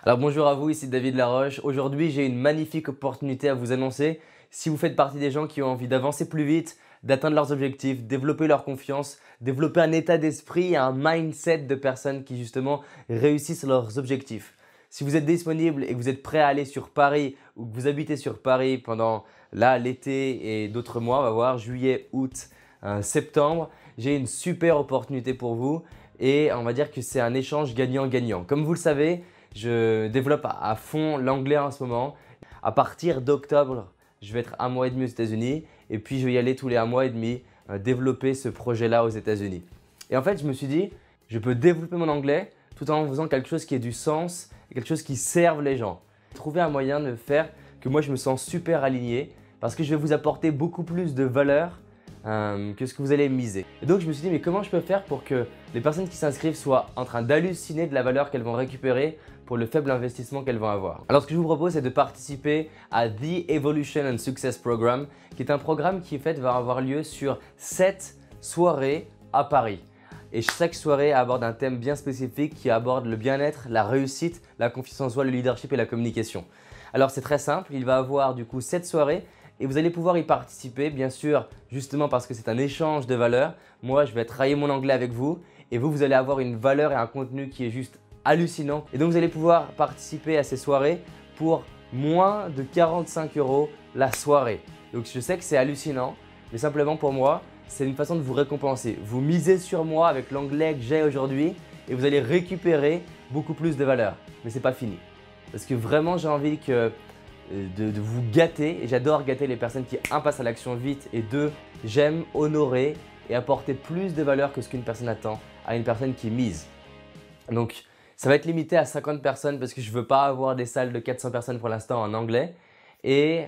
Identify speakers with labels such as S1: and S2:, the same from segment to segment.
S1: Alors bonjour à vous, ici David Laroche. Aujourd'hui, j'ai une magnifique opportunité à vous annoncer. Si vous faites partie des gens qui ont envie d'avancer plus vite, d'atteindre leurs objectifs, développer leur confiance, développer un état d'esprit et un mindset de personnes qui justement réussissent leurs objectifs. Si vous êtes disponible et que vous êtes prêt à aller sur Paris ou que vous habitez sur Paris pendant l'été et d'autres mois, on va voir juillet, août, septembre, j'ai une super opportunité pour vous et on va dire que c'est un échange gagnant-gagnant. Comme vous le savez, je développe à fond l'anglais en ce moment. À partir d'octobre, je vais être 1 mois et demi aux États-Unis et puis je vais y aller tous les 1 mois et demi développer ce projet-là aux États-Unis. Et en fait, je me suis dit, je peux développer mon anglais tout en faisant quelque chose qui ait du sens et quelque chose qui serve les gens. Trouver un moyen de faire que moi je me sens super aligné parce que je vais vous apporter beaucoup plus de valeur que ce que vous allez miser. Et donc je me suis dit mais comment je peux faire pour que les personnes qui s'inscrivent soient en train d'halluciner de la valeur qu'elles vont récupérer pour le faible investissement qu'elles vont avoir. Alors ce que je vous propose c'est de participer à The Evolution and Success Program qui est un programme qui en fait va avoir lieu sur 7 soirées à Paris. Et chaque soirée aborde un thème bien spécifique qui aborde le bien-être, la réussite, la confiance en soi, le leadership et la communication. Alors c'est très simple, il va avoir du coup 7 soirées et vous allez pouvoir y participer bien sûr justement parce que c'est un échange de valeurs. Moi je vais travailler mon anglais avec vous et vous allez avoir une valeur et un contenu qui est juste hallucinant. Et donc vous allez pouvoir participer à ces soirées pour moins de 45 € la soirée. Donc je sais que c'est hallucinant mais simplement pour moi c'est une façon de vous récompenser. Vous misez sur moi avec l'anglais que j'ai aujourd'hui et vous allez récupérer beaucoup plus de valeur. Mais ce n'est pas fini. Parce que vraiment j'ai envie de vous gâter et j'adore gâter les personnes qui, un, passent à l'action vite et deux, j'aime honorer et apporter plus de valeur que ce qu'une personne attend à une personne qui mise. Donc ça va être limité à 50 personnes parce que je ne veux pas avoir des salles de 400 personnes pour l'instant en anglais et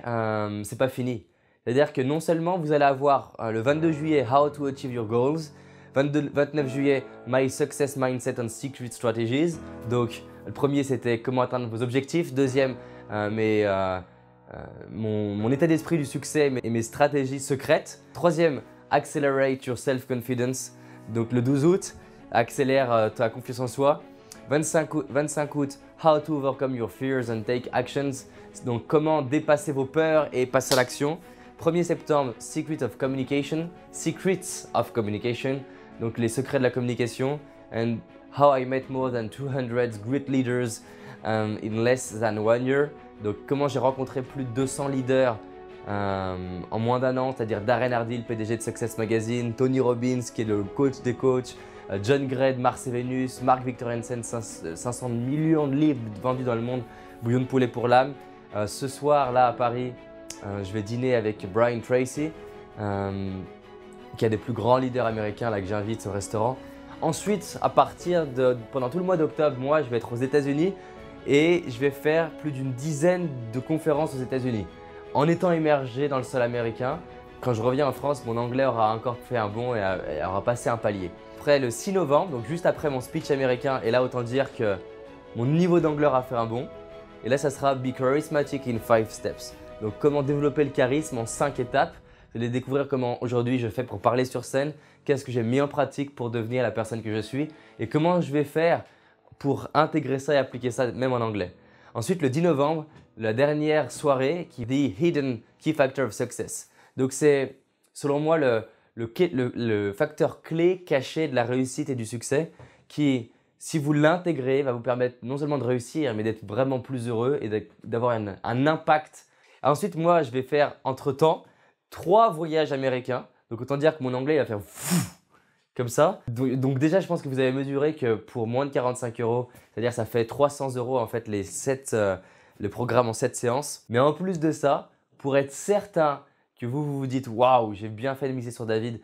S1: c'est pas fini. C'est-à-dire que non seulement vous allez avoir le 22 juillet How to Achieve Your Goals, 29 juillet My Success Mindset and Secret Strategies. Donc le premier c'était comment atteindre vos objectifs, deuxième mon état d'esprit du succès et mes stratégies secrètes. Troisième, Accelerate Your Self-Confidence. Donc le 12 août, accélère ta confiance en soi. 25 août, How to Overcome Your Fears and Take Actions. Donc comment dépasser vos peurs et passer à l'action. 1er septembre, Secrets of Communication. Donc les secrets de la communication. And How I Met More Than 200 Great Leaders in Less Than 1 Year. Donc comment j'ai rencontré plus de 200 leaders en moins d'1 an, c'est-à-dire Darren Hardy, le PDG de Success Magazine, Tony Robbins qui est le coach des coachs, John Gray de Mars et Vénus, Mark Victor Hansen, 500 millions de livres vendus dans le monde, Bouillon de poulet pour l'âme. Ce soir là à Paris, je vais dîner avec Brian Tracy, qui est un des plus grands leaders américains là, que j'invite au restaurant. Ensuite, pendant tout le mois d'octobre, moi je vais être aux États-Unis et je vais faire plus d'une dizaine de conférences aux États-Unis. En étant immergé dans le sol américain, quand je reviens en France, mon anglais aura encore fait un bond et aura passé un palier. Après le 6 novembre, donc juste après mon speech américain, et là autant dire que mon niveau d'anglais aura fait un bond. Et là, ça sera Be Charismatic in 5 Steps. Donc comment développer le charisme en 5 étapes. Vous allez découvrir comment aujourd'hui je fais pour parler sur scène, qu'est-ce que j'ai mis en pratique pour devenir la personne que je suis et comment je vais faire pour intégrer ça et appliquer ça même en anglais. Ensuite, le 10 novembre, la dernière soirée qui est The Hidden Key Factor of Success. Donc c'est selon moi le facteur clé caché de la réussite et du succès qui, si vous l'intégrez, va vous permettre non seulement de réussir mais d'être vraiment plus heureux et d'avoir un impact. Ensuite, moi, je vais faire entre-temps 3 voyages américains. Donc autant dire que mon anglais il va faire comme ça. Donc déjà, je pense que vous avez mesuré que pour moins de 45 €, c'est-à-dire ça fait 300 € en fait le programme en 7 séances. Mais en plus de ça, pour être certain que vous dites « Waouh, j'ai bien fait de miser sur David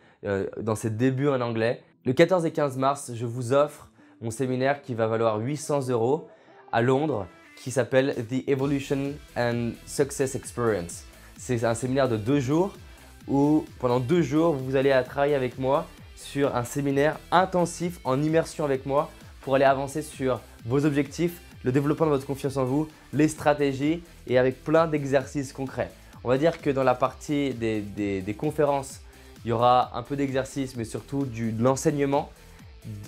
S1: dans ses débuts en anglais », le 14 et 15 mars, je vous offre mon séminaire qui va valoir 800 € à Londres qui s'appelle The Evolution and Success Experience. C'est un séminaire de 2 jours où pendant 2 jours, vous allez travailler avec moi sur un séminaire intensif en immersion avec moi pour aller avancer sur vos objectifs, le développement de votre confiance en vous, les stratégies et avec plein d'exercices concrets. On va dire que dans la partie des conférences, il y aura un peu d'exercice mais surtout de l'enseignement.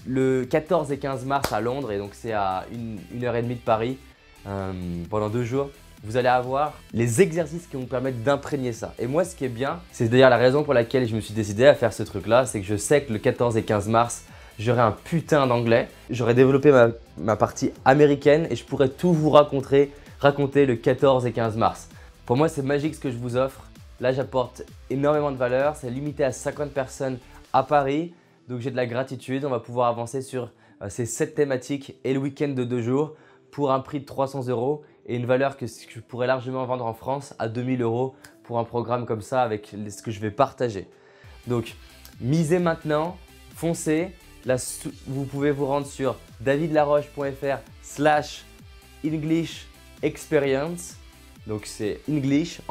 S1: Le 14 et 15 mars à Londres, et donc c'est à 1 heure et demie de Paris, pendant 2 jours, vous allez avoir les exercices qui vont vous permettre d'imprégner ça. Et moi, ce qui est bien, c'est d'ailleurs la raison pour laquelle je me suis décidé à faire ce truc-là, c'est que je sais que le 14 et 15 mars, j'aurai un putain d'anglais. J'aurai développé ma partie américaine et je pourrai tout vous raconter le 14 et 15 mars. Pour moi, c'est magique ce que je vous offre. Là, j'apporte énormément de valeur. C'est limité à 50 personnes à Paris. Donc, j'ai de la gratitude. On va pouvoir avancer sur ces 7 thématiques et le week-end de 2 jours pour un prix de 300 € et une valeur que je pourrais largement vendre en France à 2000 € pour un programme comme ça avec ce que je vais partager. Donc, misez maintenant, foncez. Là, vous pouvez vous rendre sur davidlaroche.fr/English Experience. Donc, c'est English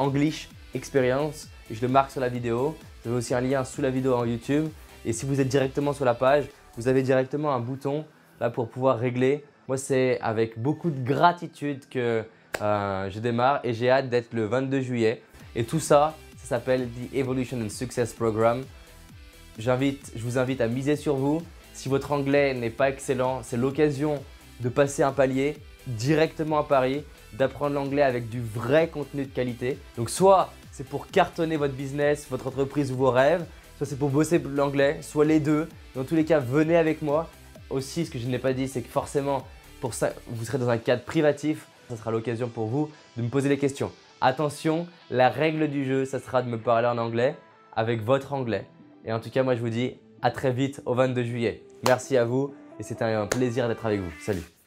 S1: Experience. Et je le marque sur la vidéo. Vous avez aussi un lien sous la vidéo en YouTube. Et si vous êtes directement sur la page, vous avez directement un bouton là pour pouvoir régler. Moi, c'est avec beaucoup de gratitude que je démarre et j'ai hâte d'être le 22 juillet. Et tout ça, ça s'appelle The Evolution and Success Program. Je vous invite à miser sur vous. Si votre anglais n'est pas excellent, c'est l'occasion de passer un palier directement à Paris, d'apprendre l'anglais avec du vrai contenu de qualité. Donc soit c'est pour cartonner votre business, votre entreprise ou vos rêves, soit c'est pour bosser l'anglais, soit les deux. Dans tous les cas, venez avec moi. Aussi, ce que je n'ai pas dit, c'est que forcément, pour ça, vous serez dans un cadre privatif. Ça sera l'occasion pour vous de me poser des questions. Attention, la règle du jeu, ça sera de me parler en anglais avec votre anglais. Et en tout cas, moi, je vous dis à très vite au 22 juillet. Merci à vous et c'était un plaisir d'être avec vous. Salut!